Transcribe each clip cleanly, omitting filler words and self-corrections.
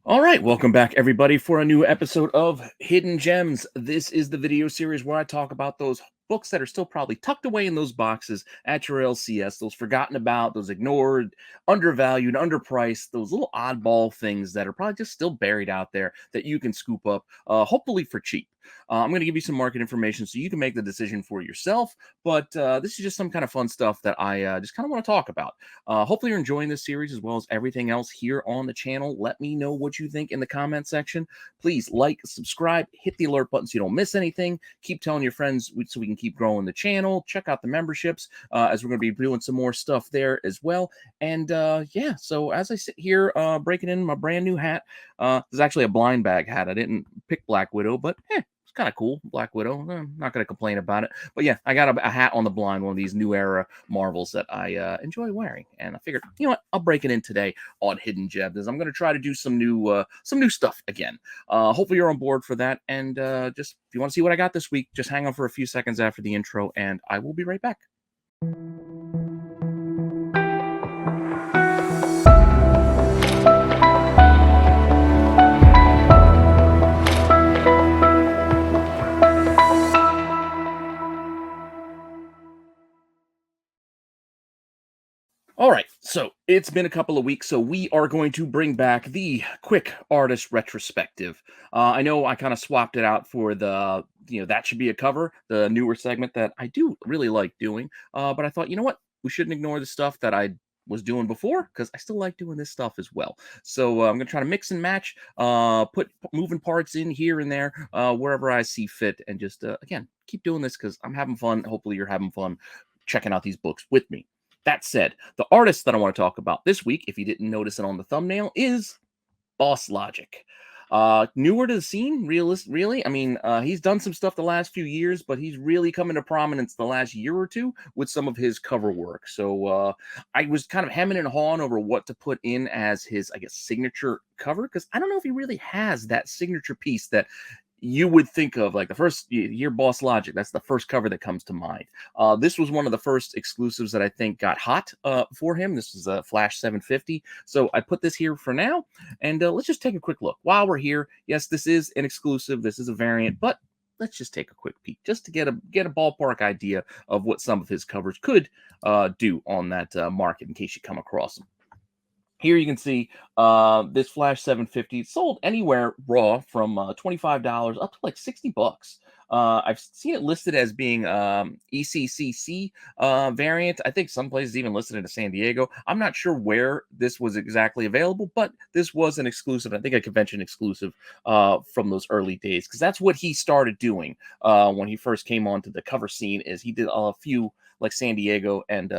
All right, welcome back, everybody, for a new episode of Hidden Gems. This is the video series where I talk about those books that are still probably tucked away in those boxes at your LCS, those forgotten about, those ignored, undervalued, underpriced, those little oddball things that are probably just still buried out there that you can scoop up, hopefully for cheap. I'm going to give you some market information so you can make the decision for yourself, but this is just some kind of fun stuff that I just kind of want to talk about. Hopefully, you're enjoying this series as well as everything else here on the channel. Let me know what you think in the comment section. Please like, subscribe, hit the alert button so you don't miss anything. Keep telling your friends so we can keep growing the channel. Check out the memberships as we're going to be doing some more stuff there as well. And yeah, so as I sit here breaking in my brand new hat, this is actually a blind bag hat. I didn't pick Black Widow, but it's kind of cool. Black Widow. I'm not going to complain about it. But yeah, I got a hat on the blind, one of these new era Marvels that I enjoy wearing, and I figured, you know what, I'll break it in today on Hidden Gems. I'm going to try to do some new stuff again. Hopefully, you're on board for that. And just if you want to see what I got this week, just hang on for a few seconds after the intro, and I will be right back. All right, so it's been a couple of weeks, so we are going to bring back the quick artist retrospective. I know I kind of swapped it out for the, that should be a cover, the newer segment that I do really like doing. But I thought, you know what, we shouldn't ignore the stuff that I was doing before because I still like doing this stuff as well. So I'm going to try to mix and match, put moving parts in here and there, wherever I see fit, and just again keep doing this because I'm having fun. Hopefully, you're having fun checking out these books with me. That said, the artist that I want to talk about this week, if you didn't notice it on the thumbnail, is BossLogic. Newer to the scene, really. I mean, he's done some stuff the last few years, but he's really come into prominence the last year or two with some of his cover work. So I was kind of hemming and hawing over what to put in as his, I guess, signature cover, because I don't know if he really has that signature piece that you would think of, like the first year BossLogic. That's the first cover that comes to mind. This was one of the first exclusives that I think got hot for him. This is a Flash 750. So I put this here for now, and let's just take a quick look while we're here. Yes, this is an exclusive. This is a variant, but let's just take a quick peek just to get a ballpark idea of what some of his covers could do on that market in case you come across them. Here you can see this Flash 750 sold anywhere raw from $25 up to like $60. I've seen it listed as being ECCC variant. I think some places even listed it as San Diego. I'm not sure where this was exactly available, but this was an exclusive. I think a convention exclusive from those early days, because that's what he started doing when he first came onto the cover scene. Is he did a few like San Diego and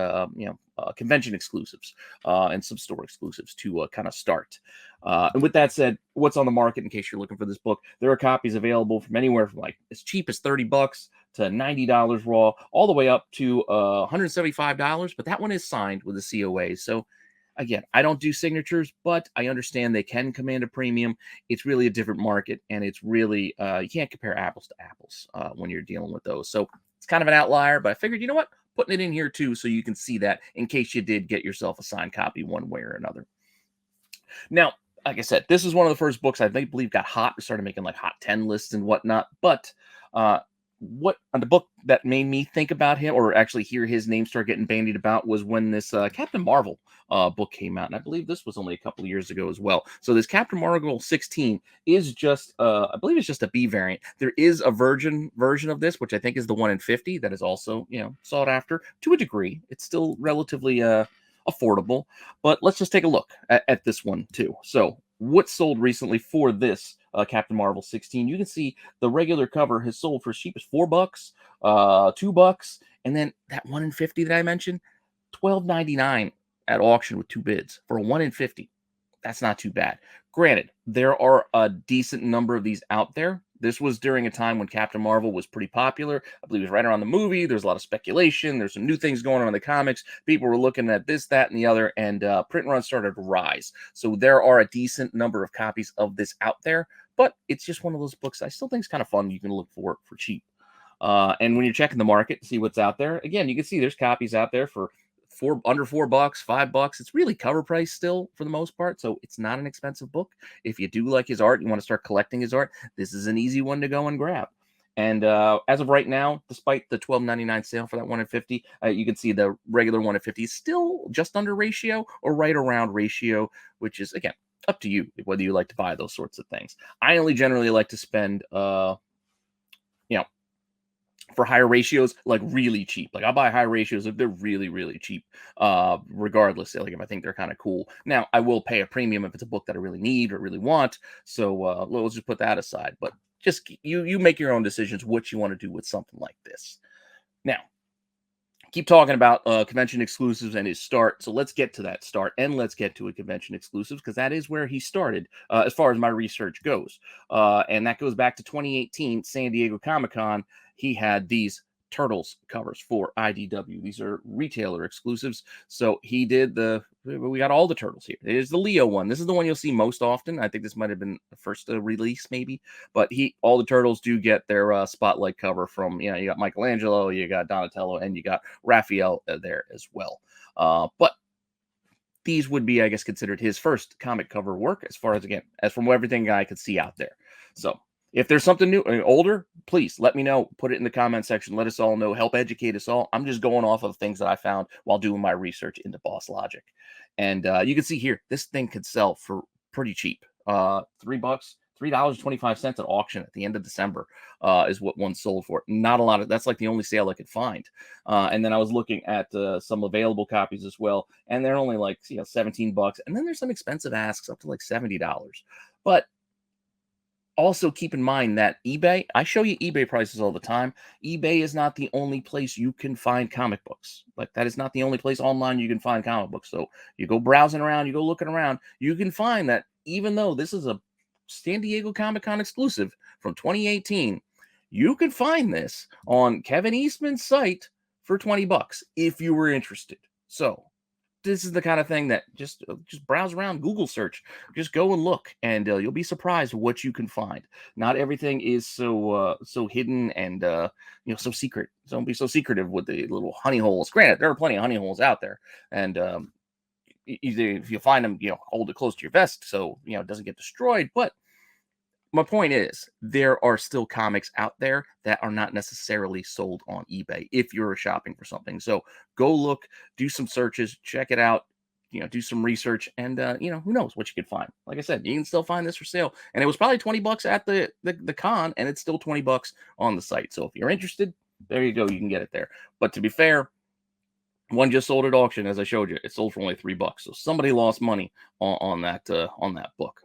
convention exclusives and some store exclusives to kind of start. And with that said, what's on the market in case you're looking for this book? There are copies available from anywhere from like as cheap as $30 to $90 raw, all the way up to $175. But that one is signed with a COA. So again, I don't do signatures, but I understand they can command a premium. It's really a different market, and it's really you can't compare apples to apples when you're dealing with those. So it's kind of an outlier, but I figured, you know what, putting it in here too so you can see that in case you did get yourself a signed copy one way or another. Now, like I said, this is one of the first books I believe got hot. We started making like hot 10 lists and whatnot. But what the book that made me think about him, or actually hear his name start getting bandied about, was when this Captain Marvel book came out. And I believe this was only a couple of years ago as well. So this Captain Marvel 16 is just, I believe it's just a B variant. There is a version of this, which I think is the 1 in 50, that is also, sought after to a degree. It's still relatively affordable, but let's just take a look at this one too. So what sold recently for this Captain Marvel 16? You can see the regular cover has sold for as cheap as $4, $2, and then that 1 in 50 that I mentioned, $12.99 at auction with 2 bids for a 1 in 50. That's not too bad. Granted, there are a decent number of these out there. This was during a time when Captain Marvel was pretty popular. I believe it was right around the movie. There's a lot of speculation. There's some new things going on in the comics. People were looking at this, that, and the other, and print runs started to rise. So there are a decent number of copies of this out there, but it's just one of those books I still think is kind of fun. You can look for cheap. And when you're checking the market to see what's out there, again, you can see there's copies out there for under $4, $5. It's really cover price still for the most part, so it's not an expensive book. If you do like his art, you want to start collecting his art, this is an easy one to go and grab. And as of right now, despite the $12.99 sale for that 1 in 50, you can see the regular 1 in 50 is still just under ratio or right around ratio, which is, again, up to you whether you like to buy those sorts of things. I only generally like to spend, you know, for higher ratios, like really cheap. Like I'll buy high ratios if they're really, really cheap, regardless. Like if I think they're kind of cool. Now, I will pay a premium if it's a book that I really need or really want. So let's just put that aside. But just you make your own decisions what you want to do with something like this. Now, keep talking about convention exclusives and his start. So let's get to that start and let's get to a convention exclusives because that is where he started as far as my research goes. And that goes back to 2018 San Diego Comic-Con. He had these Turtles covers for IDW. These are retailer exclusives. So he did we got all the Turtles here. There's the Leo one. This is the one you'll see most often. I think this might have been the first release maybe, but all the Turtles do get their spotlight cover from, you got Michelangelo, you got Donatello, and you got Raphael there as well. But these would be, I guess, considered his first comic cover work as far as from everything I could see out there. So if there's something new, older, please let me know. Put it in the comment section. Let us all know. Help educate us all. I'm just going off of things that I found while doing my research into BossLogic. And you can see here, this thing could sell for pretty cheap. $3, $3.25 at auction at the end of December is what one sold for. Not a lot of, that's like the only sale I could find. And then I was looking at some available copies as well, and they're only like, $17. And then there's some expensive asks up to like $70. But also keep in mind that eBay, I show you eBay prices all the time. eBay is not the only place you can find comic books. Like that is not the only place online you can find comic books. So you go browsing around, you go looking around, you can find that even though this is a San Diego Comic-Con exclusive from 2018, you can find this on Kevin Eastman's site for $20 if you were interested. So this is the kind of thing that just browse around, Google search, just go and look, and you'll be surprised what you can find. Not everything is so hidden and so secret. So don't be so secretive with the little honey holes. Granted, there are plenty of honey holes out there, and if you find them, hold it close to your vest so it doesn't get destroyed. But my point is, there are still comics out there that are not necessarily sold on eBay if you're shopping for something. So go look, do some searches, check it out, do some research, and who knows what you could find. Like I said, you can still find this for sale, and it was probably $20 at the con, and it's still $20 on the site. So if you're interested, there you go, you can get it there. But to be fair, one just sold at auction, as I showed you. It sold for only $3, so somebody lost money on that book.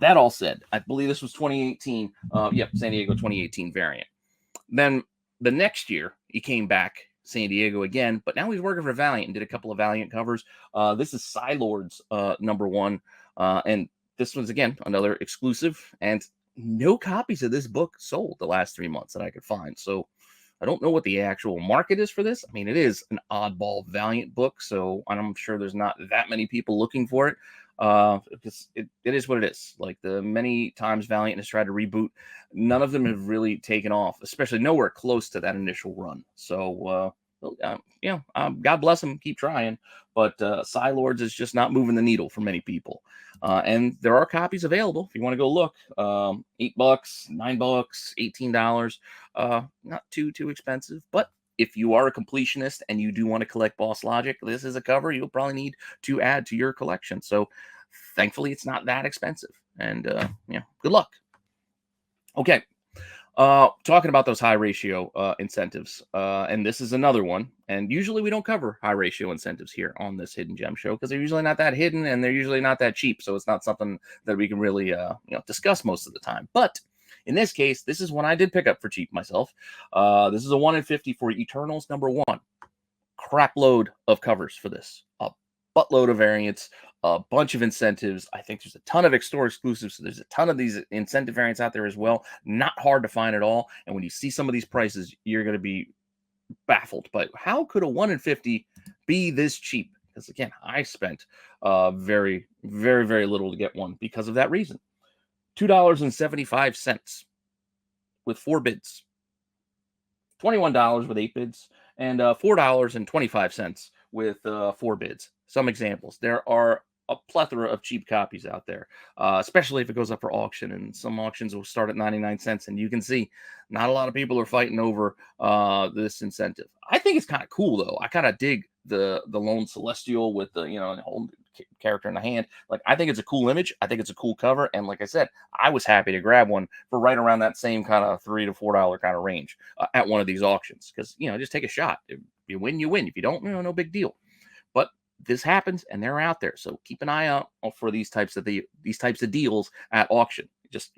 That all said, I believe this was 2018. San Diego 2018 variant. Then the next year, he came back San Diego again, but now he's working for Valiant and did a couple of Valiant covers. This is Psylord's #1, and this one's, again, another exclusive, and no copies of this book sold the last 3 months that I could find. So I don't know what the actual market is for this. I mean, it is an oddball Valiant book, so I'm sure there's not that many people looking for it. Because it is what it is. Like the many times Valiant has tried to reboot, none of them have really taken off, especially nowhere close to that initial run. So God bless them, keep trying, but Psylords is just not moving the needle for many people. And there are copies available if you want to go look. $8, $9, $18. Not too expensive, but if you are a completionist and you do want to collect BossLogic, this is a cover you'll probably need to add to your collection. So thankfully, it's not that expensive. And, good luck. Okay. Talking about those high ratio incentives. And this is another one. And usually we don't cover high ratio incentives here on this Hidden Gem show because they're usually not that hidden and they're usually not that cheap. So it's not something that we can really, discuss most of the time. But in this case, this is one I did pick up for cheap myself. This is a 1 in 50 for Eternals #1. Crap load of covers for this. A buttload of variants, a bunch of incentives. I think there's a ton of store exclusives. So there's a ton of these incentive variants out there as well. Not hard to find at all. And when you see some of these prices, you're going to be baffled. But how could a 1 in 50 be this cheap? Because again, I spent very, very, very little to get one because of that reason. $2.75 with 4 bids, $21 with 8 bids, and $4.25 with 4 bids. Some examples. There are a plethora of cheap copies out there, especially if it goes up for auction. And some auctions will start at 99 cents. And you can see not a lot of people are fighting over this incentive. I think it's kind of cool, though. I kind of dig the lone celestial with the the whole character in the hand. Like, I think it's a cool image. I think it's a cool cover. And like I said, I was happy to grab one for right around that same kind of $3 to $4 kind of range at one of these auctions, because just take a shot. If you win, you win. If you don't, no big deal. But this happens, and they're out there. So keep an eye out for these types of deals at auction. Just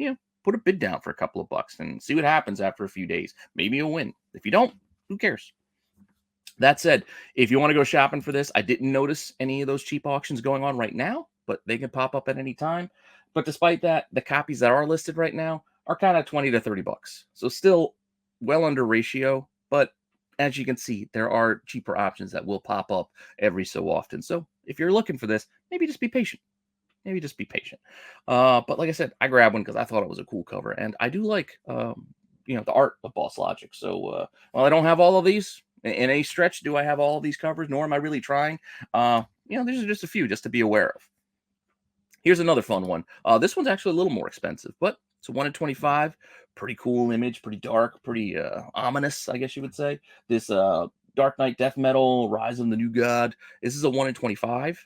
put a bid down for a couple of bucks and see what happens after a few days. Maybe you'll win. If you don't, who cares? That said, if you want to go shopping for this, I didn't notice any of those cheap auctions going on right now, but they can pop up at any time. But despite that, the copies that are listed right now are kind of 20 to 30 bucks. So still well under ratio, but as you can see, there are cheaper options that will pop up every so often. So if you're looking for this, maybe just be patient. Maybe just be patient. But like I said, I grabbed one because I thought it was a cool cover, and I do like the art of BossLogic. So while I don't have all of these in any stretch, do I have all of these covers? Nor am I really trying. These are just a few just to be aware of. Here's another fun one. This one's actually a little more expensive, but it's a 1 in 25. Pretty cool image, pretty dark, pretty ominous, I guess you would say. This Dark Knight Death Metal, Rise of the New God. This is a 1 in 25.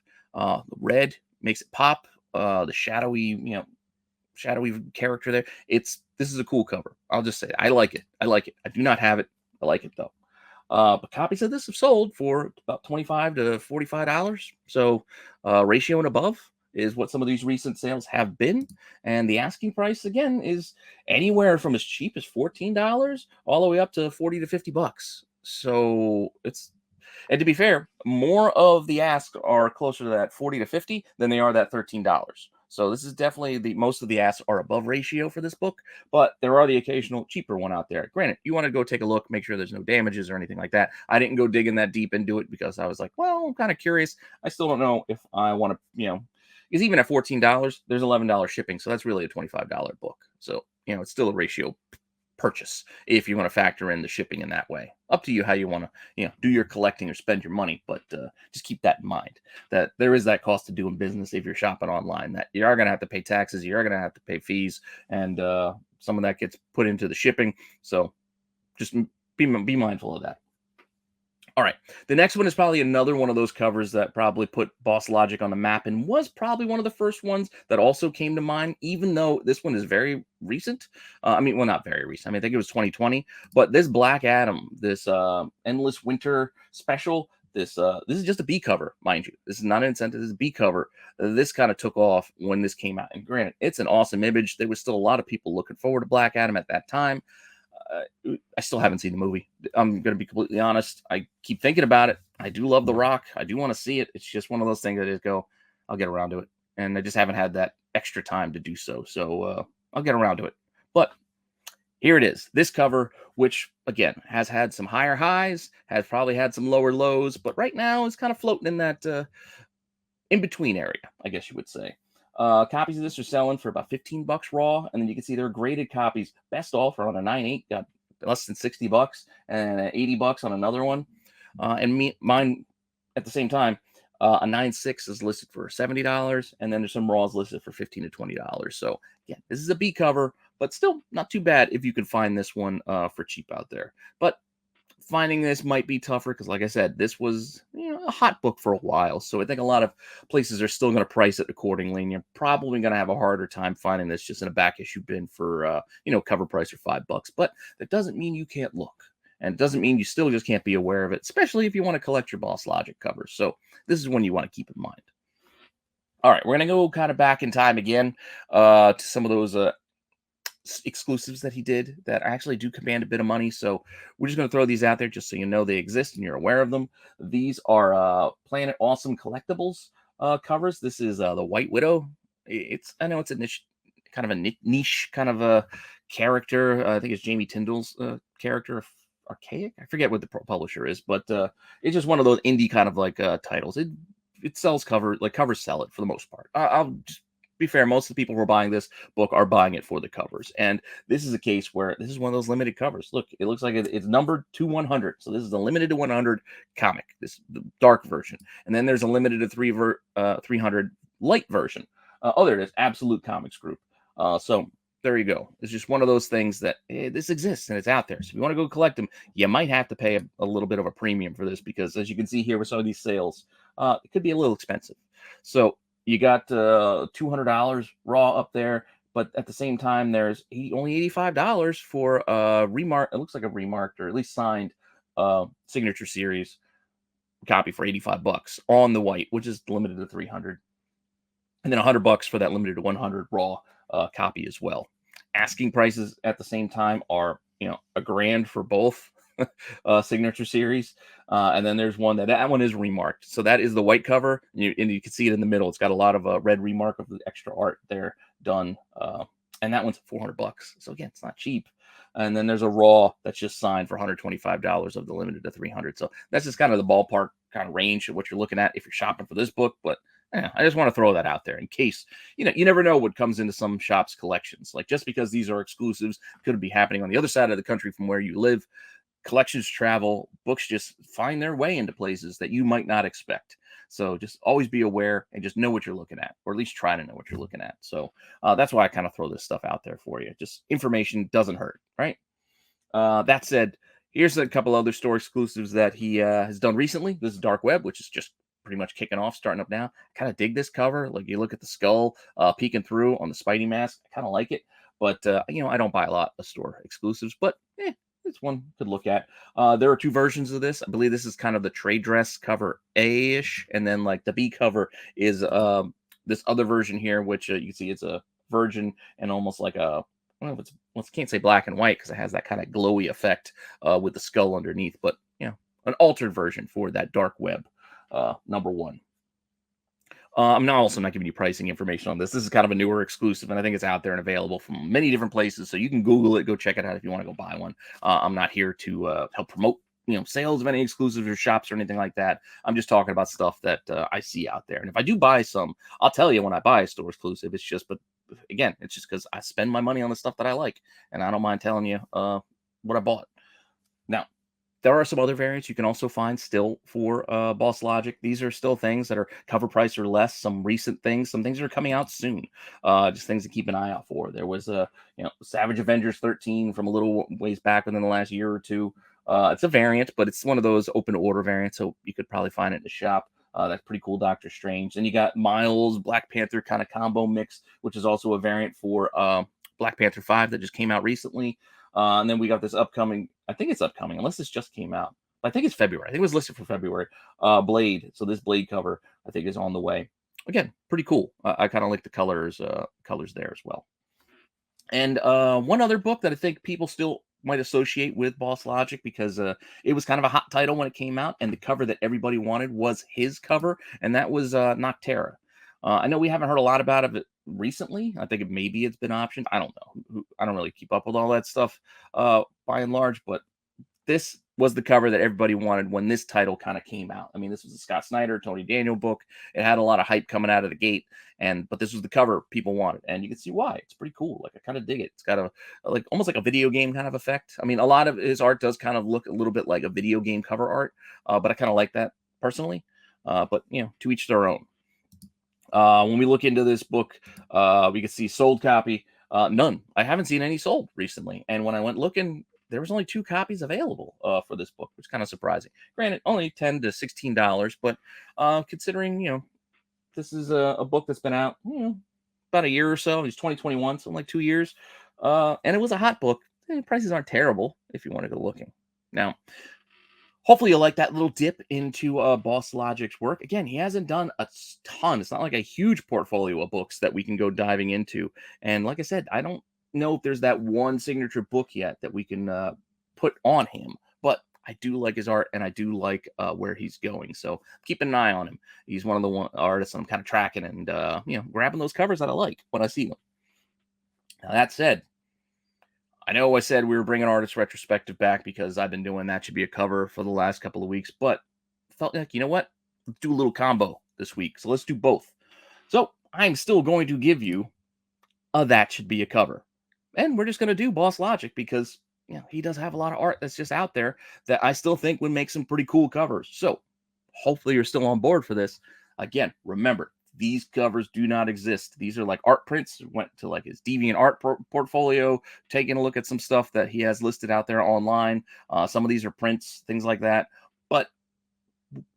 Red makes it pop. The shadowy character there. This is a cool cover. I'll just say it. I like it. I do not have it. I like it though. But copies of this have sold for about $25 to $45. So ratio and above is what some of these recent sales have been. And the asking price, again, is anywhere from as cheap as $14 all the way up to 40 to 50 bucks. So and to be fair, more of the asks are closer to that 40 to 50 than they are that $13. So this is definitely most of the asks are above ratio for this book, but there are the occasional cheaper one out there. Granted, you want to go take a look, make sure there's no damages or anything like that. I didn't go digging that deep into it because I was like, well, I'm kind of curious. I still don't know if I want to, because even at $14, there's $11 shipping. So that's really a $25 book. So, it's still a ratio purchase if you want to factor in the shipping in that way. Up to you how you want to do your collecting or spend your money, but just keep that in mind, that there is that cost of doing business if you're shopping online, that you are going to have to pay taxes, you are going to have to pay fees, and some of that gets put into the shipping. So just be mindful of that. All right, the next one is probably another one of those covers that probably put BossLogic on the map and was probably one of the first ones that also came to mind, even though this one is very recent. Well, not very recent. I think it was 2020. But this Black Adam, this Endless Winter special, this is just a B cover, mind you. This is not an incentive. This is a B cover. This kind of took off when this came out. And granted, it's an awesome image. There was still a lot of people looking forward to Black Adam at that time. I still haven't seen the movie. I'm going to be completely honest. I keep thinking about it. I do love The Rock. I do want to see it. It's just one of those things that I just go, I'll get around to it. And I just haven't had that extra time to do so. So I'll get around to it. But here it is. This cover, which, again, has had some higher highs, has probably had some lower lows, but right now it's kind of floating in that in-between area, I guess you would say. Copies of this are selling for about 15 bucks raw, and then you can see there are graded copies. Best offer on a 9.8 got less than 60 bucks, and 80 bucks on another one. Mine at the same time, a 9.6 is listed for $70, and then there's some raws listed for $15 to $20. So again, this is a B cover, but still not too bad if you can find this one for cheap out there. But finding this might be tougher because, like I said, this was a hot book for a while. So I think a lot of places are still going to price it accordingly, and you're probably going to have a harder time finding this just in a back issue bin for cover price for $5. But that doesn't mean you can't look, and it doesn't mean you still just can't be aware of it, especially if you want to collect your BossLogic covers. So this is one you want to keep in mind. All right, we're going to go kind of back in time again to some of those exclusives that he did that actually do command a bit of money. So we're just going to throw these out there just so you know they exist and you're aware of them. These are Planet Awesome Collectibles covers. This is the White Widow. I know it's a niche kind of a character. I think it's Jamie Tyndall's character. Archaic, I forget what the publisher is, but it's just one of those indie kind of like titles. It sells covers sell it for the most part. I'll just be fair, most of the people who are buying this book are buying it for the covers. And this is a case where this is one of those limited covers. Look, it looks like it's numbered to 100. So this is a limited to 100 comic, this the dark version. And then there's a limited to 300 light version. Oh, there it is, Absolute Comics Group. So there you go. It's just one of those things that this exists and it's out there. So if you want to go collect them, you might have to pay a little bit of a premium for this because, as you can see here with some of these sales, it could be a little expensive. So you got $200 raw up there, but at the same time, there's only $85 for a remark. It looks like a remarked or at least signed signature series copy for $85 on the white, which is limited to 300, and then $100 for that limited to 100 raw copy as well. Asking prices at the same time are $1,000 for both signature series, and then there's one that one is remarked. So that is the white cover, and you can see it in the middle. It's got a lot of red remark of the extra art there done, and that one's $400. So again, it's not cheap. And then there's a raw that's just signed for $125 of the limited to 300. So that's just kind of the ballpark kind of range of what you're looking at if you're shopping for this book. But yeah, I just want to throw that out there in case, you never know what comes into some shops' collections. Like just because these are exclusives could be happening on the other side of the country from where you live. Collections travel, books just find their way into places that you might not expect. So just always be aware and just know what you're looking at, or at least try to know what you're looking at. So that's why I kind of throw this stuff out there for you. Just information doesn't hurt, right? That said, here's a couple other store exclusives that he has done recently. This is Dark Web, which is just pretty much kicking off, starting up now. I kind of dig this cover. Like you look at the skull peeking through on the Spidey mask. I kind of like it, but I don't buy a lot of store exclusives, but it's one could look at. There are two versions of this. I believe this is kind of the trade dress cover A-ish, and then like the B cover is this other version here, which you can see it's a virgin and almost like a I don't know if it's can't say black and white because it has that kind of glowy effect with the skull underneath, but an altered version for that Dark Web number one. I'm also not giving you pricing information on this. This is kind of a newer exclusive, and I think it's out there and available from many different places. So you can Google it, go check it out if you want to go buy one. I'm not here to help promote sales of any exclusives or shops or anything like that. I'm just talking about stuff that I see out there. And if I do buy some, I'll tell you when I buy a store exclusive. It's just, but again, it's just because I spend my money on the stuff that I like, and I don't mind telling you what I bought. Now, there are some other variants you can also find still for BossLogic. These are still things that are cover price or less. Some recent things, some things that are coming out soon. Just things to keep an eye out for. There was Savage Avengers 13 from a little ways back within the last year or two. It's a variant, but it's one of those open order variants, so you could probably find it in the shop. That's pretty cool. Doctor Strange. Then you got Miles Black Panther kind of combo mix, which is also a variant for Black Panther 5 that just came out recently. And then we got this upcoming, I think it's upcoming, unless this just came out. I think it's February. I think it was listed for February. Blade. So this Blade cover, I think, is on the way. Again, pretty cool. I kind of like the colors there as well. And one other book that I think people still might associate with BossLogic because it was kind of a hot title when it came out, and the cover that everybody wanted was his cover, and that was Noctera. I know we haven't heard a lot about it recently. I think maybe it's been optioned. I don't know. I don't really keep up with all that stuff by and large, but this was the cover that everybody wanted when this title kind of came out. I mean, this was a Scott Snyder, Tony Daniel book. It had a lot of hype coming out of the gate, but this was the cover people wanted, and you can see why. It's pretty cool. Like I kind of dig it. It's got a almost like a video game kind of effect. I mean, a lot of his art does kind of look a little bit like a video game cover art, but I kind of like that personally. But to each their own. When we look into this book, we can see sold copy. None. I haven't seen any sold recently. And when I went looking, there was only 2 copies available for this book, which is kind of surprising. Granted, only $10 to $16, but considering this is a book that's been out about a year or so. It's 2021, so like 2 years, and it was a hot book. Prices aren't terrible if you want to go looking. Now, hopefully you'll like that little dip into BossLogic's work. Again, he hasn't done a ton. It's not like a huge portfolio of books that we can go diving into. And like I said, I don't know if there's that one signature book yet that we can put on him. But I do like his art, and I do like where he's going. So keep an eye on him. He's one of the artists I'm kind of tracking and grabbing those covers that I like when I see them. Now, that said, I know I said we were bringing Artist Retrospective back because I've been doing That Should Be a Cover for the last couple of weeks, but felt like, you know what? Let's do a little combo this week. So let's do both. So I'm still going to give you that should be a cover. And we're just going to do BossLogic because he does have a lot of art that's just out there that I still think would make some pretty cool covers. So hopefully you're still on board for this. Again, remember, these covers do not exist. These are like art prints. Went to like his DeviantArt portfolio, taking a look at some stuff that he has listed out there online. Some of these are prints, things like that. But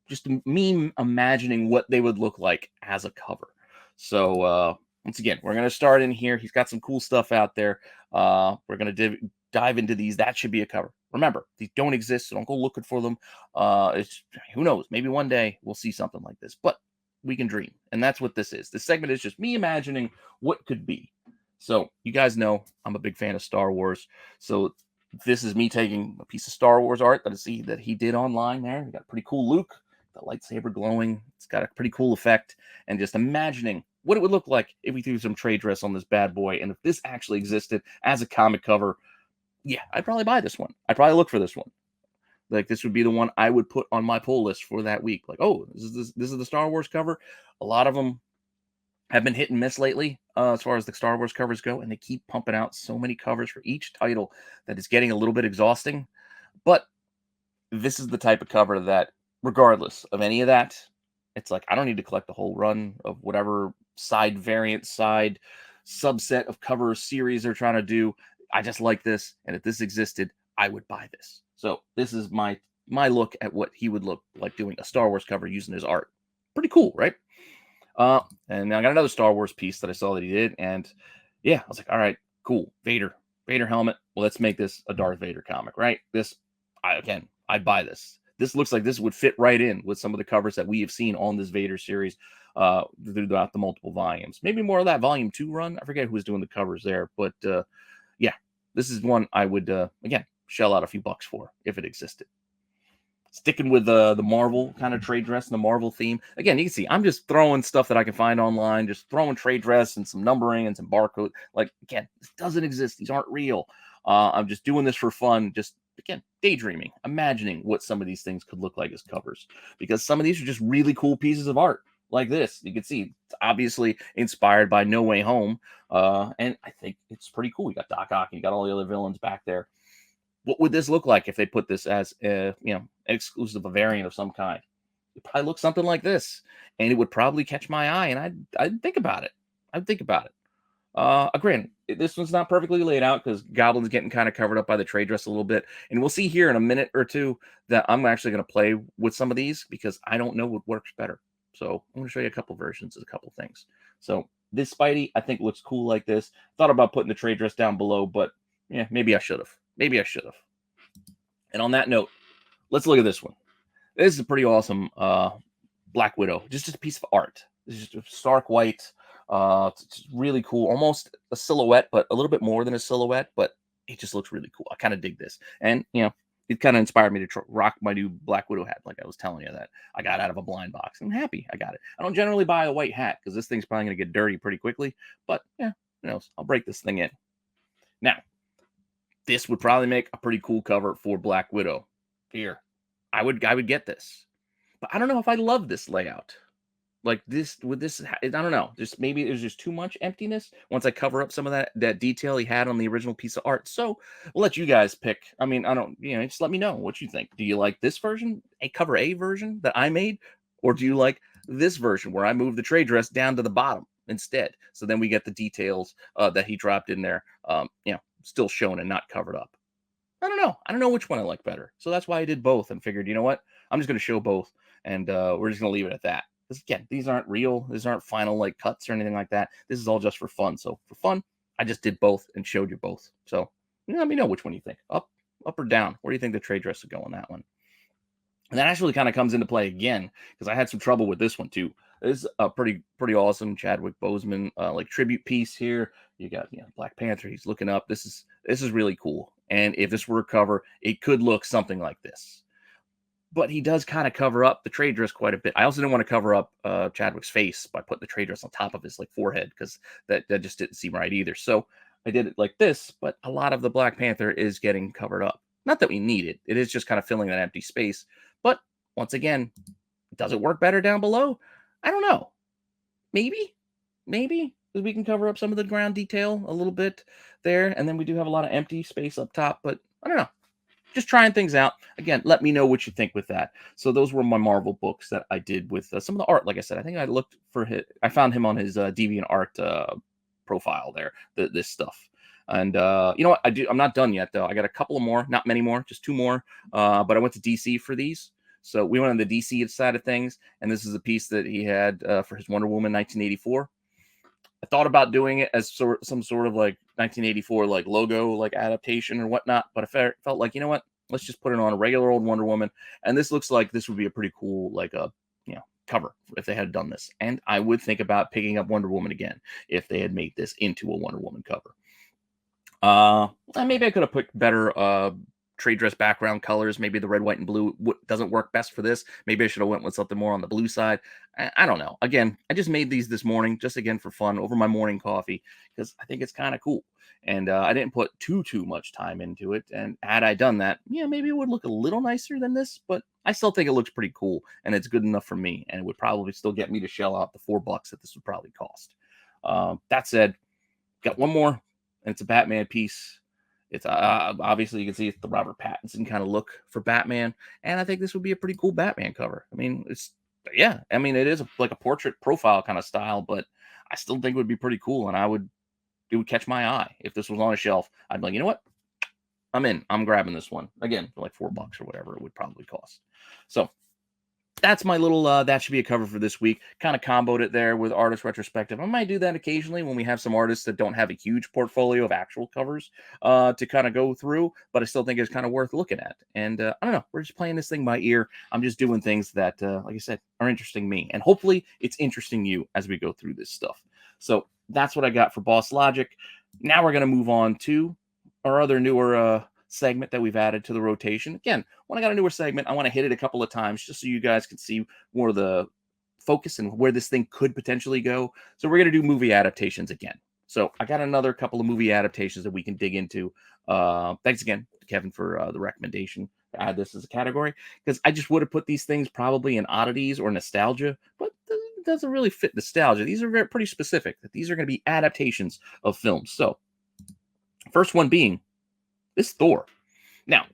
just me imagining what they would look like as a cover. So once again, we're going to start in here. He's got some cool stuff out there. We're going to dive into these. That should be a cover. Remember, these don't exist, so don't go looking for them. Who knows? Maybe one day we'll see something like this, but we can dream. And that's what this is. This segment is just me imagining what could be. So you guys know I'm a big fan of Star Wars. So this is me taking a piece of Star Wars art that I see that he did online there. He got a pretty cool Luke, the lightsaber glowing. It's got a pretty cool effect. And just imagining what it would look like if we threw some trade dress on this bad boy. And if this actually existed as a comic cover, yeah, I'd probably buy this one. I'd probably look for this one. Like this would be the one I would put on my pull list for that week. Like, oh, this is the Star Wars cover. A lot of them have been hit and miss lately as far as the Star Wars covers go, and they keep pumping out so many covers for each title that it's getting a little bit exhausting. But this is the type of cover that, regardless of any of that, it's like I don't need to collect the whole run of whatever side variant, side subset of cover series they're trying to do. I just like this, and if this existed, I would buy this. So this is my look at what he would look like doing a Star Wars cover using his art. Pretty cool, right? And I got another Star Wars piece that I saw that he did, and yeah, I was like, all right, cool, Vader helmet. Well, let's make this a Darth Vader comic, right? I'd buy this. This looks like this would fit right in with some of the covers that we have seen on this Vader series throughout the multiple volumes. Maybe more of that volume 2 run. I forget who was doing the covers there, but yeah, this is one I would again shell out a few bucks for if it existed. Sticking with the Marvel kind of trade dress and the Marvel theme. Again, you can see I'm just throwing stuff that I can find online, just throwing trade dress and some numbering and some barcode. Like, again, this doesn't exist. These aren't real. I'm just doing this for fun. Just, again, daydreaming, imagining what some of these things could look like as covers. Because some of these are just really cool pieces of art like this. You can see it's obviously inspired by No Way Home. And I think it's pretty cool. You got Doc Ock, you got all the other villains back there. What would this look like if they put this as a, exclusive, a variant of some kind? It probably looks something like this, and it would probably catch my eye, and I'd think about it. I'd think about it. Granted, this one's not perfectly laid out because Goblin's getting kind of covered up by the trade dress a little bit, and we'll see here in a minute or two that I'm actually going to play with some of these because I don't know what works better. So I'm going to show you a couple versions of a couple things. So this Spidey, I think, looks cool like this. Thought about putting the trade dress down below, but yeah, maybe I should have. Maybe I should have. And on that note, let's look at this one. This is a pretty awesome Black Widow. Just a piece of art. This is just stark white. It's really cool. Almost a silhouette, but a little bit more than a silhouette. But it just looks really cool. I kind of dig this. And, it kind of inspired me to rock my new Black Widow hat, like I was telling you that I got out of a blind box. I'm happy I got it. I don't generally buy a white hat because this thing's probably going to get dirty pretty quickly. But, yeah, who knows? I'll break this thing in. Now, this would probably make a pretty cool cover for Black Widow. Here, I would get this, but I don't know if I love this layout. Like this, I don't know. Just maybe there's just too much emptiness once I cover up some of that detail he had on the original piece of art. So we'll let you guys pick. I mean, I don't, just let me know what you think. Do you like this version, cover A version that I made, or do you like this version where I moved the trade dress down to the bottom instead? So then we get the details that he dropped in there. Still shown and not covered up. I don't know. I don't know which one I like better. So that's why I did both and figured, you know what? I'm just going to show both. And we're just going to leave it at that. Because again, these aren't real. These aren't final like cuts or anything like that. This is all just for fun. So for fun, I just did both and showed you both. So let me know which one you think. Up or down? Where do you think the trade dress would go on that one? And that actually kind of comes into play again because I had some trouble with this one too. This is a pretty awesome Chadwick Boseman like tribute piece here. You got Black Panther. He's looking up. This is really cool. And if this were a cover, it could look something like this. But he does kind of cover up the trade dress quite a bit. I also didn't want to cover up Chadwick's face by putting the trade dress on top of his like forehead because that just didn't seem right either. So I did it like this. But a lot of the Black Panther is getting covered up. Not that we need it. It is just kind of filling that empty space. But once again, does it work better down below? I don't know. Maybe. maybe, because we can cover up some of the ground detail a little bit there, and then we do have a lot of empty space up top, but I don't know. Just trying things out. Again, let me know what you think with that. So those were my Marvel books that I did with some of the art. Like I said, I think I looked for his. I found him on his DeviantArt profile there. This stuff, and you know what? I'm not done yet though. I got a couple of more, not many more, just two more. But I went to DC for these. So we went on the DC side of things, and this is a piece that he had for his Wonder Woman 1984. I thought about doing it as some sort of like 1984 like logo like adaptation or whatnot, but I felt like, you know what, let's just put it on a regular old Wonder Woman, and this looks like this would be a pretty cool like a cover if they had done this, and I would think about picking up Wonder Woman again if they had made this into a Wonder Woman cover. Maybe I could have put better trade dress background colors. Maybe the red, white, and blue doesn't work best for this. Maybe I should have went with something more on the blue side. I don't know. Again, I just made these this morning, just again for fun over my morning coffee because I think it's kind of cool. And I didn't put too much time into it. And had I done that, yeah, maybe it would look a little nicer than this. But I still think it looks pretty cool, and it's good enough for me. And it would probably still get me to shell out the $4 that this would probably cost. That said, got one more, and it's a Batman piece. It's obviously you can see it's the Robert Pattinson kind of look for Batman, and I think this would be a pretty cool Batman cover. I mean, I mean, it is like a portrait profile kind of style, but I still think it would be pretty cool, and it would catch my eye if this was on a shelf. I'd be like, you know what, I'm in. I'm grabbing this one again for like $4 or whatever it would probably cost. So that's my little that should be a cover for this week. Kind of comboed it there with Artist Retrospective. I might do that occasionally when we have some artists that don't have a huge portfolio of actual covers to kind of go through, but I still think it's kind of worth looking at. And I don't know, we're just playing this thing by ear. I'm just doing things that like I said are interesting me, and hopefully it's interesting you as we go through this stuff. So that's what I got for BossLogic. Now we're going to move on to our other newer segment that we've added to the rotation. Again, when I got a newer segment, I want to hit it a couple of times just so you guys can see more of the focus and where this thing could potentially go. So we're going to do movie adaptations again. So I got another couple of movie adaptations that we can dig into. Thanks again to Kevin for the recommendation to add this as a category, because I just would have put these things probably in oddities or nostalgia, but it doesn't really fit nostalgia. These are pretty specific. These are going to be adaptations of films. So first one being this THOR. Now,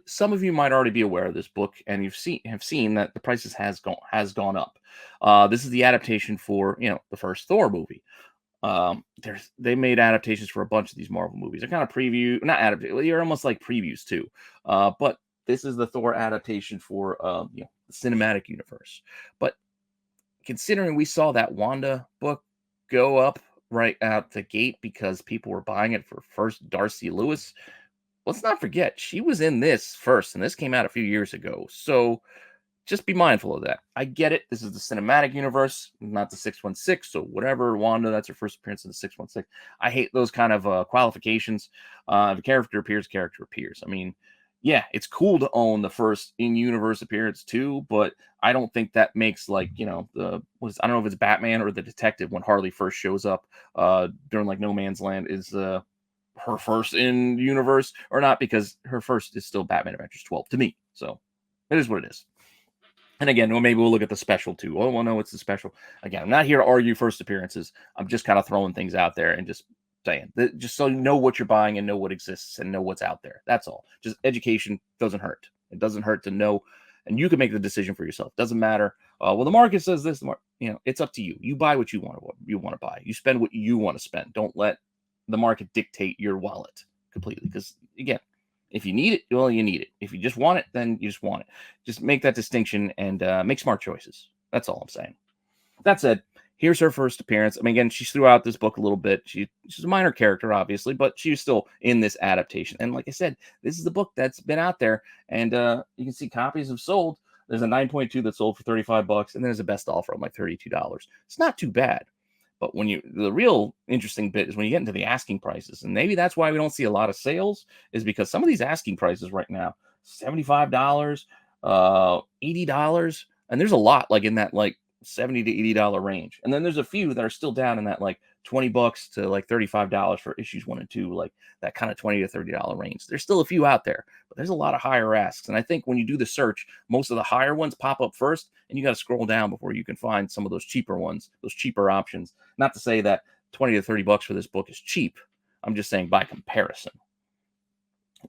some of you might already be aware of this book, and have seen that the prices has gone up. This is the adaptation for the first Thor movie. They made adaptations for a bunch of these Marvel movies. They're kind of not adaptations. They're almost like previews too. But this is the Thor adaptation for the cinematic universe. But considering we saw that Wanda book go up right out the gate because people were buying it for first Darcy Lewis, let's not forget she was in this first, and this came out a few years ago. So just be mindful of that. I get it. This is the cinematic universe, not the 616. So whatever, Wanda, that's her first appearance in the 616. I hate those kind of qualifications. If a character appears, I mean, yeah, it's cool to own the first in-universe appearance too, but I don't think that makes I don't know if it's Batman or the detective when Harley first shows up during like No Man's Land is her first in universe or not, because her first is still Batman Adventures 12 to me. So it is what it is. And again, well, maybe we'll look at the special too. Oh, well, no, it's the special. Again, I'm not here to argue first appearances. I'm just kind of throwing things out there and just saying that, just so you know what you're buying and know what exists and know what's out there. That's all. Just education doesn't hurt. It doesn't hurt to know, and you can make the decision for yourself. Doesn't matter. Well, the market says this. It's up to you. You buy what you want to buy. You spend what you want to spend. Don't let the market dictate your wallet completely. Because again, if you need it, well, you need it. If you just want it, then you just want it. Just make that distinction and make smart choices. That's all I'm saying. That said, here's her first appearance. I mean, again, she's throughout this book a little bit. She's a minor character, obviously, but she's still in this adaptation. And like I said, this is the book that's been out there, and you can see copies have sold. There's a 9.2 that sold for $35, and there's a best offer of like $32. It's not too bad. But the real interesting bit is when you get into the asking prices, and maybe that's why we don't see a lot of sales, is because some of these asking prices right now, $75, $80, and there's a lot like in that like $70 to $80 range. And then there's a few that are still down in that like $20 to like $35 for issues 1 and 2, like that kind of $20 to $30 range. There's still a few out there, but there's a lot of higher asks. And I think when you do the search, most of the higher ones pop up first, and you got to scroll down before you can find some of those cheaper ones, those cheaper options. Not to say that 20 to 30 bucks for this book is cheap. I'm just saying by comparison.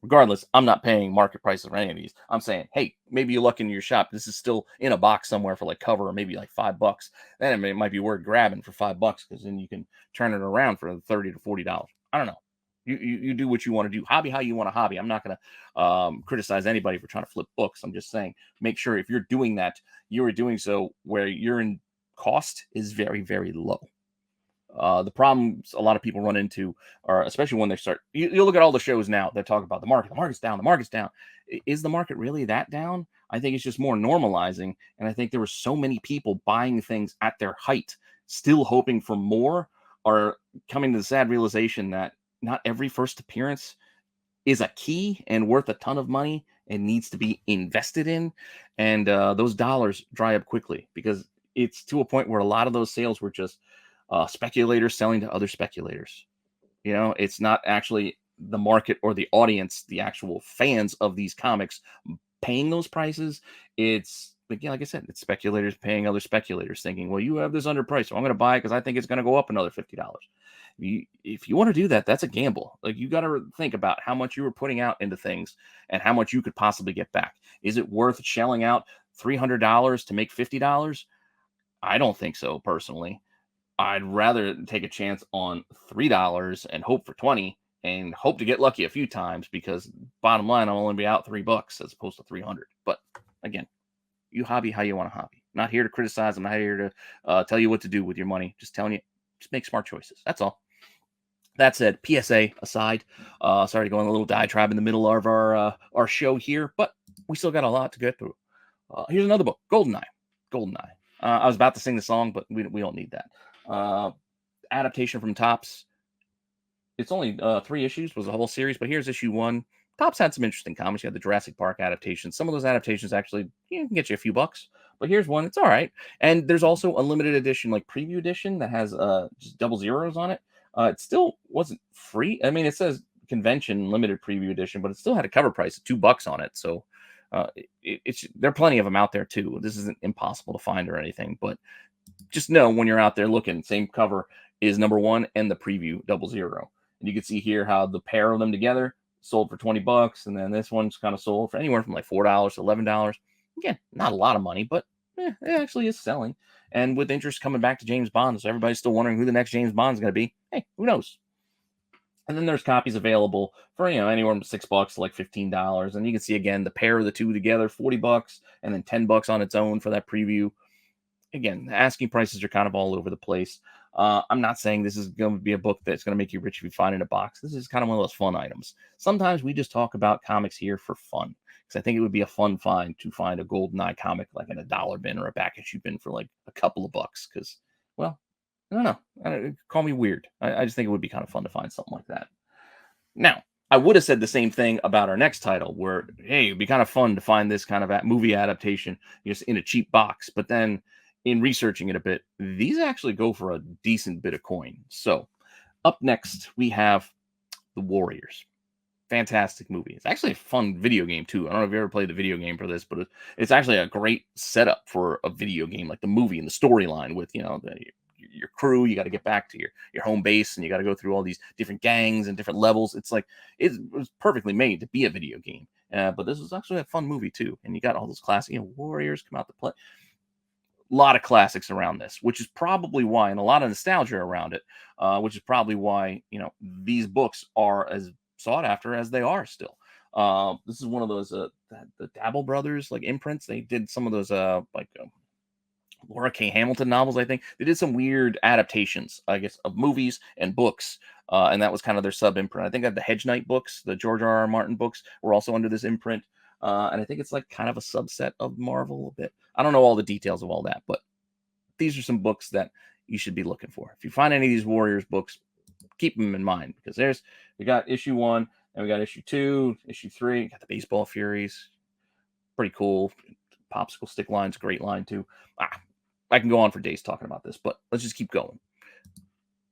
Regardless, I'm not paying market prices for any of these. I'm saying, hey, maybe you look into your shop. This is still in a box somewhere for like cover, or maybe like $5. Then it might be worth grabbing for $5 because then you can turn it around for $30 to $40. I don't know. You do what you want to do. Hobby how you want to hobby. I'm not going to criticize anybody for trying to flip books. I'm just saying, make sure if you're doing that, you are doing so where your in cost is very, very low. The problems a lot of people run into are, especially when they start, you look at all the shows now that talk about the market. The market's down. The market's down. Is the market really that down? I think it's just more normalizing. And I think there were so many people buying things at their height, still hoping for more, are coming to the sad realization that not every first appearance is a key and worth a ton of money and needs to be invested in. And those dollars dry up quickly because it's to a point where a lot of those sales were just speculators selling to other speculators. You know, it's not actually the market or the audience, the actual fans of these comics paying those prices. It's like I said, it's speculators paying other speculators thinking, well, you have this underpriced, so I'm going to buy it because I think it's going to go up another $50. If you want to do that, that's a gamble. Like, you got to think about how much you were putting out into things and how much you could possibly get back. Is it worth shelling out $300 to make $50? I don't think so, personally. I'd rather take a chance on $3 and hope for 20 and hope to get lucky a few times, because bottom line, I'll only be out $3 as opposed to 300. But again, you hobby how you want to hobby. Not here to criticize. I'm not here to tell you what to do with your money. Just telling you, just make smart choices. That's all. That said, PSA aside, sorry to go on a little diatribe in the middle of our show here, but we still got a lot to get through. Here's another book, Goldeneye. Goldeneye. I was about to sing the song, but we don't need that. Adaptation from Topps. It's only 3 issues, was a whole series, but here's issue 1. Topps had some interesting comics. You had the Jurassic Park adaptations. Some of those adaptations actually can get you a few bucks, but here's one. It's all right. And there's also a limited edition, like preview edition, that has just double zeros on it. It still wasn't free. I mean, it says convention limited preview edition, but it still had a cover price of $2 on it. So there are plenty of them out there too. This isn't impossible to find or anything, but just know when you're out there looking, same cover is number 1 and the preview double zero. And you can see here how the pair of them together sold for $20, and then this one's kind of sold for anywhere from like $4 to $11. Again, not a lot of money, but it actually is selling. And with interest coming back to James Bond, so everybody's still wondering who the next James Bond is going to be. Hey, who knows? And then there's copies available for, anywhere from $6 to like $15. And you can see again the pair of the two together, $40, and then $10 on its own for that preview. Again, the asking prices are kind of all over the place. I'm not saying this is going to be a book that's going to make you rich if you find it in a box. This is kind of one of those fun items. Sometimes we just talk about comics here for fun, because I think it would be a fun find to find a Goldeneye comic like in a dollar bin or a back issue bin for like a couple of bucks. Because, well, I don't know. Call me weird. I just think it would be kind of fun to find something like that. Now, I would have said the same thing about our next title, where, hey, it'd be kind of fun to find this kind of movie adaptation just in a cheap box. But then in researching it a bit, these actually go for a decent bit of coin. So up next, we have The Warriors. Fantastic movie. It's actually a fun video game too. I don't know if you ever played the video game for this, but it's actually a great setup for a video game, like the movie and the storyline with, your crew. You got to get back to your home base, and you got to go through all these different gangs and different levels. It's like, it was perfectly made to be a video game. But this was actually a fun movie too. And you got all those classic, warriors come out to play. A lot of classics around this, which is probably why, and a lot of nostalgia around it, which is probably why, these books are as sought after as they are still. This is one of those, the Dabble Brothers, like imprints. They did some of those, Laura K. Hamilton novels, I think. They did some weird adaptations, I guess, of movies and books. And that was kind of their sub imprint. I think that the Hedge Knight books, the George R.R. Martin books, were also under this imprint. And I think it's like kind of a subset of Marvel a bit. I don't know all the details of all that, but these are some books that you should be looking for. If you find any of these Warriors books, keep them in mind, because we got issue 1, and we got issue 2, issue 3. Got the Baseball Furies, pretty cool. Popsicle Stick line's a great line too. I can go on for days talking about this, but let's just keep going.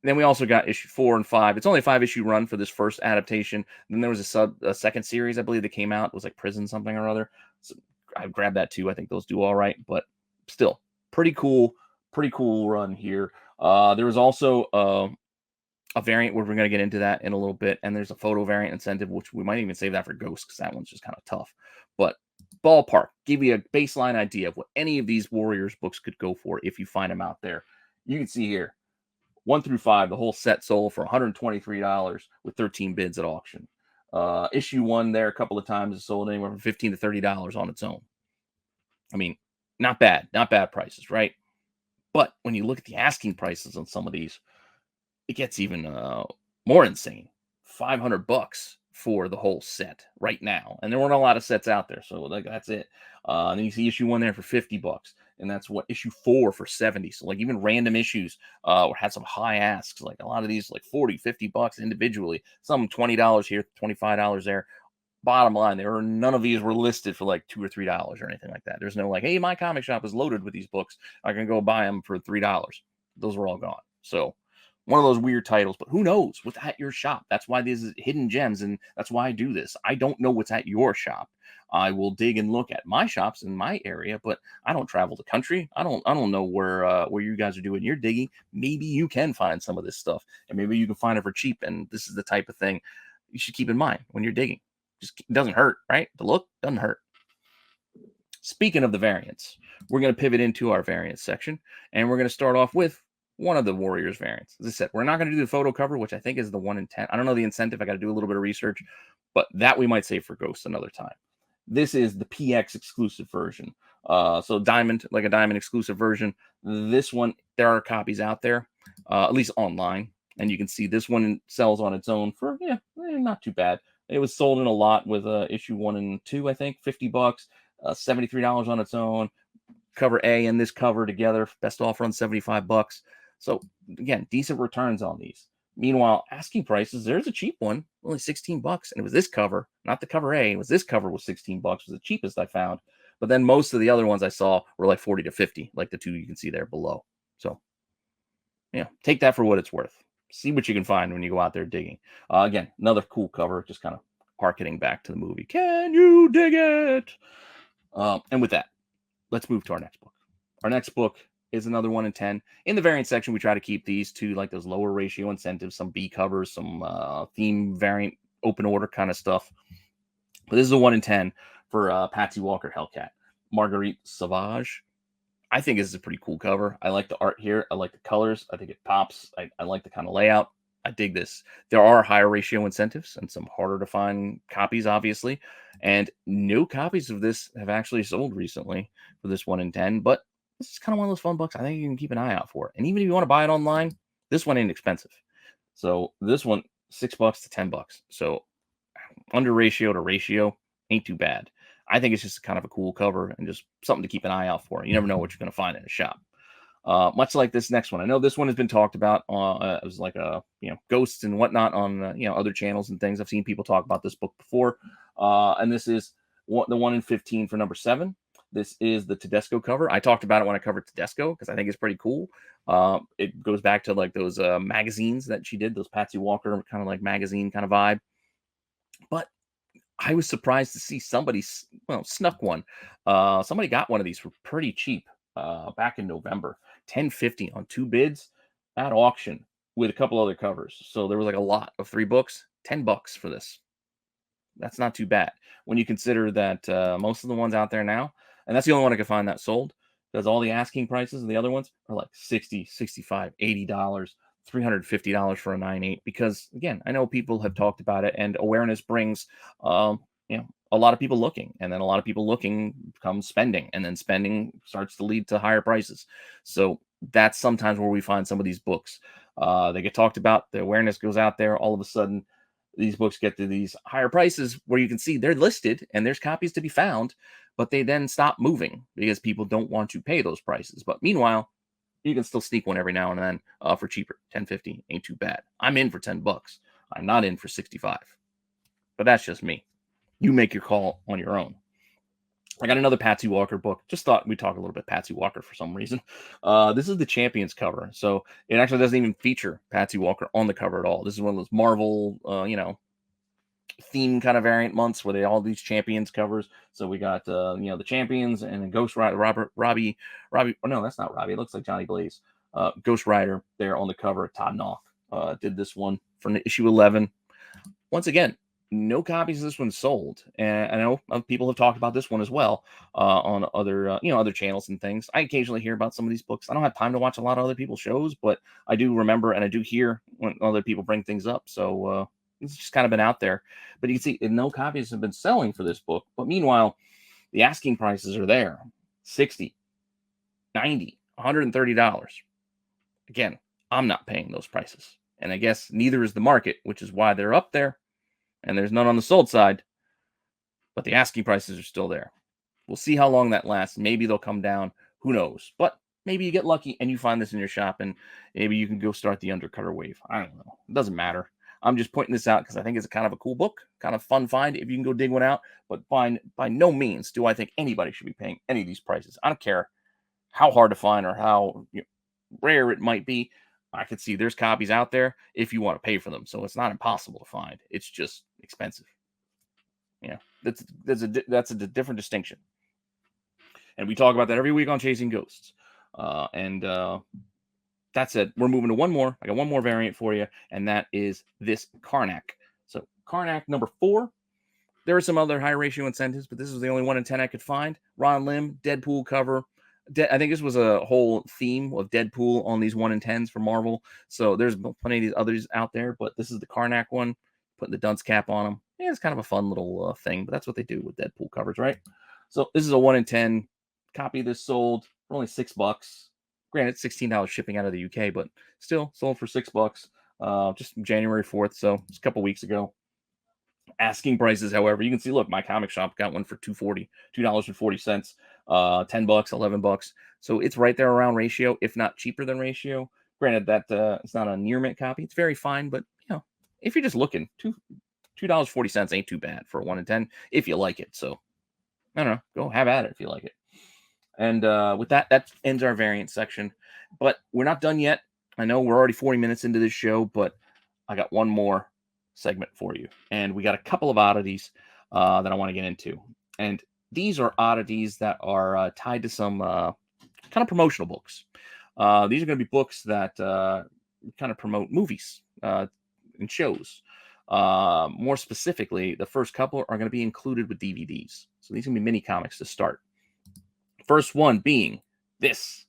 Then we also got issue 4 and 5. It's only a 5-issue run for this first adaptation. Then there was a second series, I believe, that came out. It was like Prison something or other. So I grabbed that too. I think those do all right, but still pretty cool run here. There was also a variant where we're going to get into that in a little bit, and there's a photo variant incentive, which we might even save that for Ghost because that one's just kind of tough. But ballpark, give you a baseline idea of what any of these Warriors books could go for if you find them out there. You can see here 1 through 5, the whole set sold for $123 with 13 bids at auction. Issue 1 there a couple of times is sold anywhere from $15 to $30 on its own. I mean, not bad prices, right? But when you look at the asking prices on some of these, it gets even more insane. $500 for the whole set right now, and there weren't a lot of sets out there, so like that's it. And then you see issue 1 there for $50, and that's what issue 4 for 70. So like even random issues had some high asks, like a lot of these like 40, $50 individually, some $20 here, $25 there. Bottom line, none of these were listed for like $2 or $3 or anything like that. There's no like, hey, my comic shop is loaded with these books, I can go buy them for $3. Those were all gone. So one of those weird titles, but who knows what's at your shop? That's why these is hidden gems, and that's why I do this. I don't know what's at your shop. I will dig and look at my shops in my area, but I don't travel the country. I don't know where you guys are doing your digging. Maybe you can find some of this stuff, and maybe you can find it for cheap. And this is the type of thing you should keep in mind when you're digging. Just it doesn't hurt, right? The look doesn't hurt. Speaking of the variants, we're going to pivot into our variants section, and we're going to start off with one of the Warriors variants. As I said, we're not going to do the photo cover, which I think is the 1 in 10. I don't know the incentive. I got to do a little bit of research, but that we might save for Ghost another time. This is the PX exclusive version. So diamond, like a diamond exclusive version. This one, there are copies out there, at least online. And you can see this one sells on its own for, not too bad. It was sold in a lot with issue 1 and 2, I think, $50, $73 on its own. Cover A and this cover together, best offer on $75. So again, decent returns on these. Meanwhile, asking prices, there's a cheap one, only $16, and it was this cover, not the cover A. It was this cover was $16, was the cheapest I found. But then most of the other ones I saw were like 40 to 50, like the two you can see there below. So yeah, take that for what it's worth. See what you can find when you go out there digging. Again, another cool cover, just kind of harkening back to the movie. Can you dig it? And with that, let's move to our next book. Our next book is another 1 in 10. In the variant section, we try to keep these to like those lower ratio incentives, some B covers, some theme variant open order kind of stuff. But this is a 1 in 10 for Patsy Walker Hellcat. Marguerite Sauvage. I think this is a pretty cool cover. I like the art here. I like the colors. I think it pops. I like the kind of layout. I dig this. There are higher ratio incentives and some harder to find copies, obviously. And no copies of this have actually sold recently for this 1 in 10. But this is kind of one of those fun books I think you can keep an eye out for. And even if you want to buy it online, this one ain't expensive. So this one, $6 to $10. So under ratio to ratio ain't too bad. I think it's just kind of a cool cover and just something to keep an eye out for. You never know what you're going to find in a shop. Much like this next one. I know this one has been talked about as like a ghosts and whatnot on other channels and things. I've seen people talk about this book before, and this is the 1 in 15 for number 7. This is the Tedesco cover. I talked about it when I covered Tedesco because I think it's pretty cool. It goes back to like those magazines that she did, those Patsy Walker kind of like magazine kind of vibe. But I was surprised to see somebody snuck one. Somebody got one of these for pretty cheap back in November, $10.50 on 2 bids at auction with a couple other covers. So there was like a lot of 3 books, $10 for this. That's not too bad when you consider that most of the ones out there now, and that's the only one I could find that sold, because all the asking prices of the other ones are like $60, $65, $80. $350 for a 9.8, because again, I know people have talked about it, and awareness brings a lot of people looking, and then a lot of people looking comes spending, and then spending starts to lead to higher prices. So that's sometimes where we find some of these books. They get talked about, the awareness goes out there, all of a sudden these books get to these higher prices where you can see they're listed and there's copies to be found, but they then stop moving because people don't want to pay those prices. But meanwhile, you can still sneak one every now and then for cheaper. $10.50 ain't too bad. I'm in for $10. I'm not in for 65. But that's just me. You make your call on your own. I got another Patsy Walker book. Just thought we'd talk a little bit Patsy Walker for some reason. This is the Champions cover, so it actually doesn't even feature Patsy Walker on the cover at all. This is one of those Marvel, theme kind of variant months where they all these Champions covers. So we got the Champions and then Ghost Rider, Robbie. Oh no, that's not Robbie. It looks like Johnny Blaze. Ghost Rider there on the cover. Todd Knock did this one for issue 11. Once again, no copies of this one sold, and I know people have talked about this one as well on other channels and things. I occasionally hear about some of these books. I don't have time to watch a lot of other people's shows, but I do remember and I do hear when other people bring things up. So it's just kind of been out there. But you can see no copies have been selling for this book. But meanwhile, the asking prices are there: $60, $90, $130. Again, I'm not paying those prices, and I guess neither is the market, which is why they're up there. And there's none on the sold side, but the asking prices are still there. We'll see how long that lasts. Maybe they'll come down. Who knows? But maybe you get lucky and you find this in your shop, and maybe you can go start the undercutter wave. I don't know. It doesn't matter. I'm just pointing this out because I think it's kind of a cool book, kind of fun find if you can go dig one out. But by no means do I think anybody should be paying any of these prices. I don't care how hard to find or how rare it might be. I could see there's copies out there if you want to pay for them. So it's not impossible to find. It's just expensive. That's a different distinction. And we talk about that every week on Chasing Ghosts. That said, we're moving to one more. I got one more variant for you, and that is this Karnak. So Karnak number 4. There are some other high ratio incentives, but this is the only 1 in 10 I could find. Ron Lim, Deadpool cover. I think this was a whole theme of Deadpool on these 1 in 10s for Marvel. So there's plenty of these others out there, but this is the Karnak one, putting the dunce cap on them. Yeah, it's kind of a fun little thing, but that's what they do with Deadpool covers, right? So this is a 1 in 10 copy. This sold for only $6. Granted, $16 shipping out of the UK, but still sold for $6. Just January 4th, so it's a couple weeks ago. Asking prices, however, you can see, look, my comic shop got one for $2.40, $2.40, $10, $11. So it's right there around ratio, if not cheaper than ratio. Granted, that it's not a near mint copy. It's very fine, but if you're just looking, $2.40 ain't too bad for a 1 in 10 if you like it. So I don't know, go have at it if you like it. And with that ends our variant section. But we're not done yet. I know we're already 40 minutes into this show, but I got one more segment for you. And we got a couple of oddities that I want to get into. And these are oddities that are tied to some kind of promotional books. These are going to be books that kind of promote movies and shows. More specifically, the first couple are going to be included with DVDs. So these are going to be mini comics to start. First one being this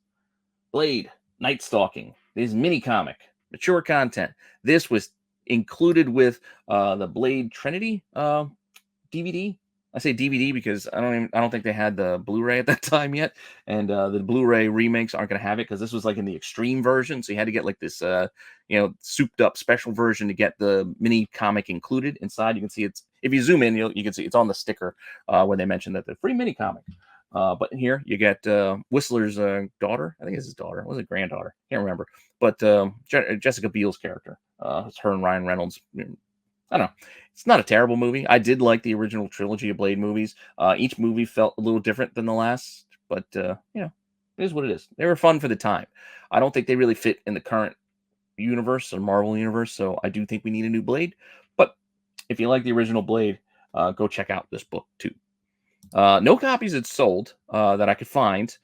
Blade Night Stalking. This is mini comic, mature content. This was included with the Blade Trinity DVD. I say DVD because I don't think they had the Blu-ray at that time yet, and the Blu-ray remakes aren't going to have it because this was like in the extreme version, so you had to get like this souped up special version to get the mini comic included inside. You can see it's, if you zoom in, you can see it's on the sticker when they mentioned that the free mini comic. But here you get Whistler's daughter. I think it's his daughter. Was it granddaughter? Can't remember. But Jessica Biel's character. It's her and Ryan Reynolds. I don't know. It's not a terrible movie. I did like the original trilogy of Blade movies. Each movie felt a little different than the last, but it is what it is. They were fun for the time. I don't think they really fit in the current universe or Marvel universe, so I do think we need a new Blade. But if you like the original Blade, go check out this book too. No copies had sold that I could find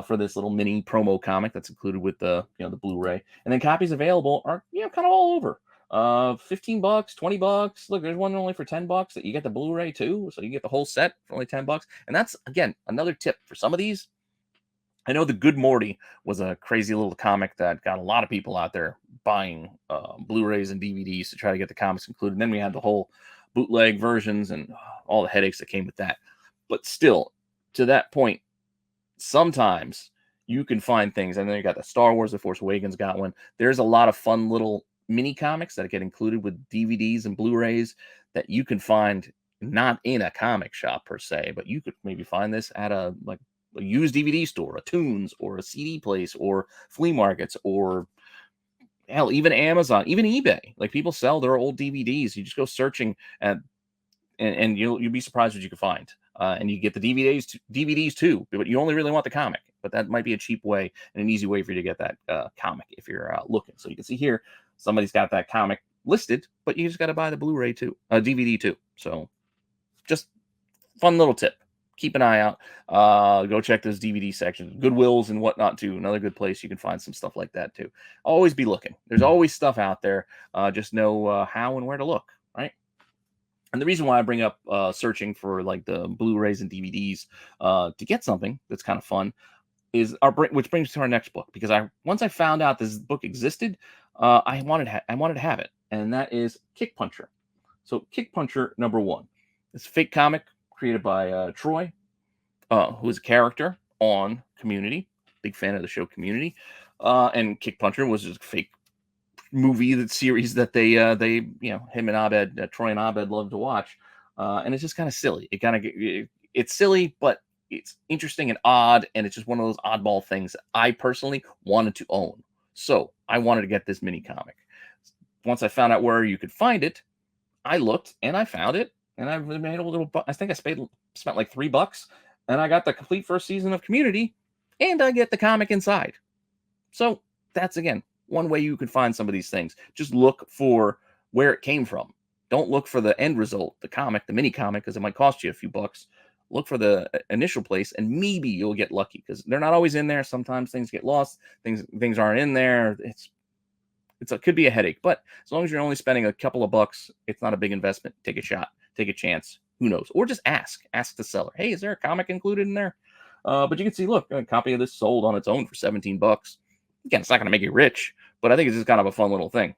for this little mini promo comic that's included with the the Blu-ray, and then copies available are kind of all over. $15, $20. Look, there's one only for $10 that you get the Blu-ray too, so you get the whole set for only $10. And that's again another tip for some of these. I know the Good Morty was a crazy little comic that got a lot of people out there buying Blu-rays and DVDs to try to get the comics included. And then we had the whole bootleg versions and all the headaches that came with that. But still, to that point, sometimes you can find things. And then you got the Star Wars, The Force Awakens got one. There's a lot of fun little mini comics that get included with DVDs and Blu-rays that you can find not in a comic shop per se, but you could maybe find this at a used DVD store, a Tunes, or a CD place, or flea markets, or hell, even Amazon, even eBay. Like, people sell their old DVDs. You just go searching at and you'll be surprised what you can find. And you get the DVDs too, but you only really want the comic. But that might be a cheap way and an easy way for you to get that comic if you're looking. So you can see here, somebody's got that comic listed, but you just got to buy the Blu-ray too, DVD too. So just fun little tip. Keep an eye out. Go check those DVD sections, Goodwills and whatnot too. Another good place you can find some stuff like that too. Always be looking. There's always stuff out there. Just know how and where to look, right? And the reason why I bring up searching for like the Blu-rays and DVDs to get something that's kind of fun is which brings us to our next book, because once I found out this book existed, I wanted to have it, and that is Kick Puncher. So Kick Puncher #1. It's a fake comic created by Troy, who is a character on Community. Big fan of the show Community, and Kick Puncher was just a fake movie, that series that they him and Abed, Troy and Abed, love to watch, and it's just kind of silly. It's silly, but it's interesting and odd, and it's just one of those oddball things that I personally wanted to own. So I wanted to get this mini comic. Once I found out where you could find it, I looked and I found it, and I've made a little. I think I spent like $3, and I got the complete first season of Community, and I get the comic inside. So that's, again, one way you can find some of these things. Just look for where it came from. Don't look for the end result, the comic, the mini comic, because it might cost you a few bucks. Look for the initial place, and maybe you'll get lucky, because they're not always in there. Sometimes things get lost. Things aren't in there. It could be a headache, but as long as you're only spending a couple of bucks, it's not a big investment. Take a shot, take a chance. Who knows? Or just ask the seller. Hey, is there a comic included in there? But you can see, look, a copy of this sold on its own for $17. Again, it's not going to make you rich, but I think it's just kind of a fun little thing.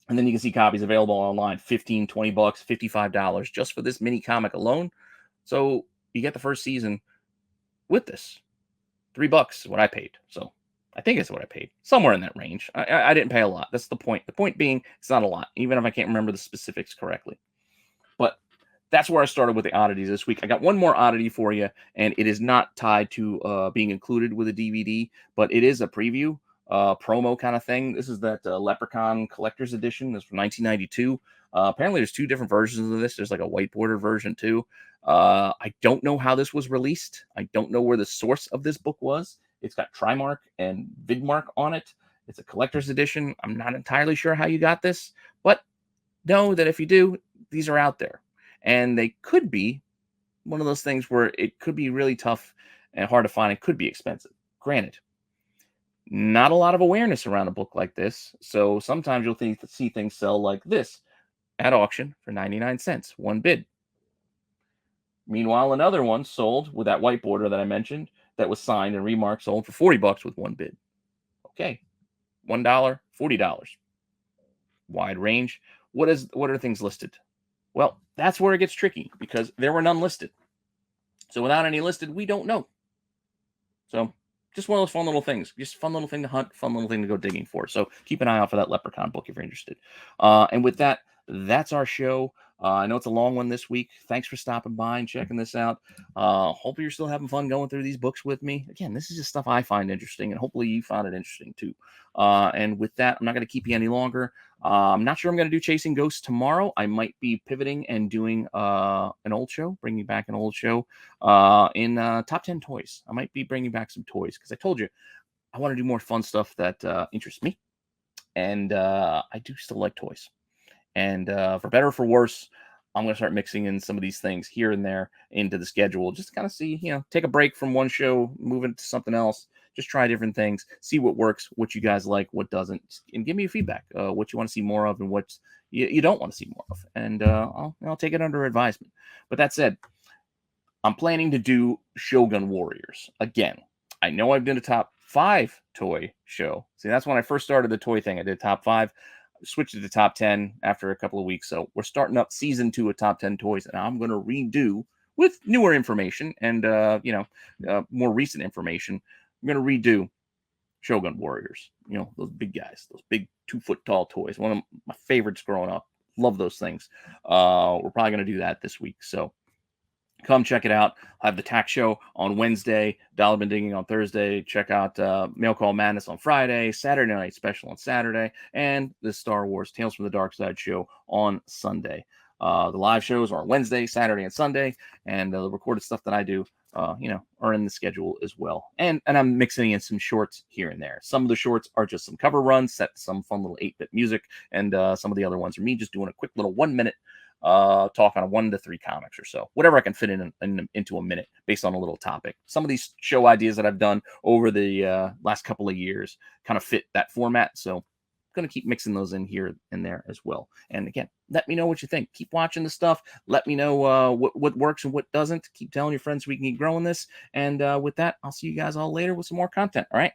And then you can see copies available online, $15, $20, $55 just for this mini comic alone. So you get the first season with this. $3 is what I paid. So I think it's what I paid. Somewhere in that range. I didn't pay a lot. That's the point. The point being, it's not a lot, even if I can't remember the specifics correctly. But that's where I started with the oddities this week. I got one more oddity for you, and it is not tied to being included with a DVD, but it is a preview, promo kind of thing. This is that Leprechaun Collector's Edition. This is from 1992. Apparently, there's two different versions of this. There's like a whiteboarded version too. I don't know how this was released. I don't know where the source of this book was. It's got Trimark and Vidmark on it. It's a collector's edition. I'm not entirely sure how you got this, but know that if you do, these are out there. And they could be one of those things where it could be really tough and hard to find. It could be expensive. Granted, not a lot of awareness around a book like this. So sometimes you'll see things sell like this at auction for 99 cents, one bid. Meanwhile, another one sold with that whiteboarder that I mentioned that was signed and remarked, sold for $40 with one bid. Okay, $1, $40. Wide range. What are things listed? Well, that's where it gets tricky, because there were none listed. So without any listed, we don't know. So just one of those fun little things. Just fun little thing to hunt, fun little thing to go digging for. So keep an eye out for that Leprechaun book if you're interested. And with that, that's our show. I know it's a long one this week. Thanks for stopping by and checking this out. Hopefully you're still having fun going through these books with me. Again, this is just stuff I find interesting, and hopefully you found it interesting too. And with that, I'm not going to keep you any longer. I'm not sure I'm going to do Chasing Ghosts tomorrow. I might be pivoting and doing an old show, bringing back an old show in Top 10 Toys. I might be bringing back some toys, because I told you I want to do more fun stuff that interests me. And I do still like toys. And for better or for worse, I'm going to start mixing in some of these things here and there into the schedule, just to kind of see, take a break from one show, move into something else, just try different things, see what works, what you guys like, what doesn't, and give me feedback, what you want to see more of and what you don't want to see more of. And I'll take it under advisement. But that said, I'm planning to do Shogun Warriors again. I know I've done a top 5 toy show. See, that's when I first started the toy thing. I did top 5. Switched it to top 10 after a couple of weeks. So we're starting up season 2 of Top 10 Toys, and I'm going to redo with newer information and, more recent information. I'm going to redo Shogun Warriors, those big guys, those big 2-foot tall toys. One of my favorites growing up. Love those things. We're probably going to do that this week. So come check it out. I have the Tax Show on Wednesday, Dollar Bin Digging on Thursday. Check out Mail Call Madness on Friday, Saturday Night Special on Saturday, and the Star Wars Tales from the Dark Side show on Sunday. The live shows are Wednesday, Saturday, and Sunday, and the recorded stuff that I do, are in the schedule as well. And I'm mixing in some shorts here and there. Some of the shorts are just some cover runs, set to some fun little 8-bit music, and some of the other ones are me just doing a quick little 1 minute talk on 1 to 3 comics or so, whatever I can fit into a minute based on a little topic. Some of these show ideas that I've done over the last couple of years kind of fit that format, so going to keep mixing those in here and there as well. And again, let me know what you think. Keep watching the stuff. Let me know what works and what doesn't. Keep telling your friends we can keep growing this. And with that, I'll see you guys all later with some more content. All right.